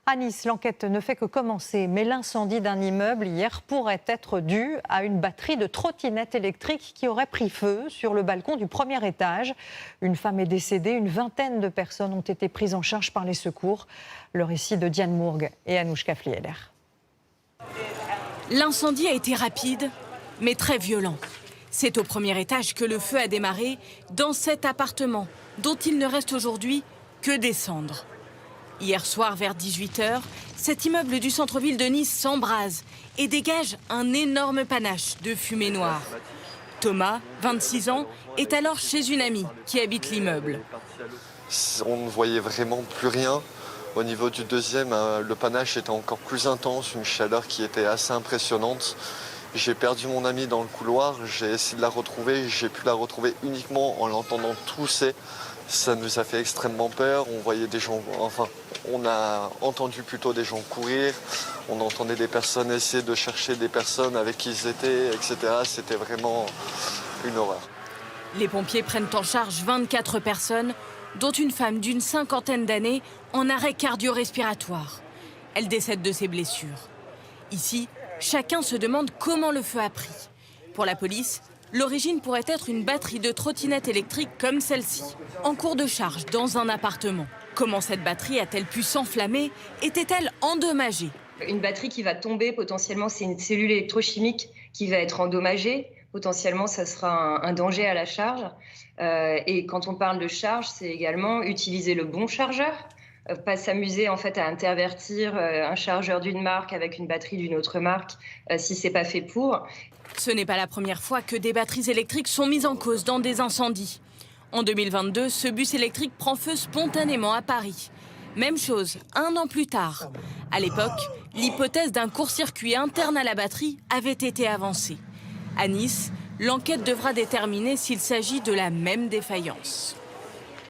À Nice, l'enquête ne fait que commencer, mais l'incendie d'un immeuble hier pourrait être dû à une batterie de trottinettes électriques qui aurait pris feu sur le balcon du premier étage. Une femme est décédée, une vingtaine de personnes ont été prises en charge par les secours. Le récit de Diane Mourgue et Anouche Kaflieder. L'incendie a été rapide, mais très violent. C'est au premier étage que le feu a démarré, dans cet appartement, dont il ne reste aujourd'hui que des cendres. Hier soir, vers 18h, cet immeuble du centre-ville de Nice s'embrase et dégage un énorme panache de fumée noire. Thomas, 26 ans, est alors chez une amie qui habite l'immeuble. On ne voyait vraiment plus rien. Au niveau du deuxième, le panache était encore plus intense, une chaleur qui était assez impressionnante. J'ai perdu mon amie dans le couloir, j'ai essayé de la retrouver, j'ai pu la retrouver uniquement en l'entendant tousser. Ça nous a fait extrêmement peur, on voyait des gens, enfin, on a entendu plutôt des gens courir, on entendait des personnes essayer de chercher des personnes avec qui ils étaient, etc. C'était vraiment une horreur. Les pompiers prennent en charge 24 personnes, dont une femme d'une cinquantaine d'années en arrêt cardio-respiratoire. Elle décède de ses blessures. Ici, chacun se demande comment le feu a pris. Pour la police, l'origine pourrait être une batterie de trottinettes électriques comme celle-ci, en cours de charge dans un appartement. Comment cette batterie a-t-elle pu s'enflammer? Était-elle endommagée? Une batterie qui va tomber, potentiellement, c'est une cellule électrochimique qui va être endommagée. Potentiellement, ça sera un danger à la charge. Et quand on parle de charge, c'est également utiliser le bon chargeur. Pas s'amuser en fait à intervertir un chargeur d'une marque avec une batterie d'une autre marque si c'est pas fait pour. Ce n'est pas la première fois que des batteries électriques sont mises en cause dans des incendies. En 2022, ce bus électrique prend feu spontanément à Paris. Même chose, un an plus tard. À l'époque, l'hypothèse d'un court-circuit interne à la batterie avait été avancée. À Nice, l'enquête devra déterminer s'il s'agit de la même défaillance.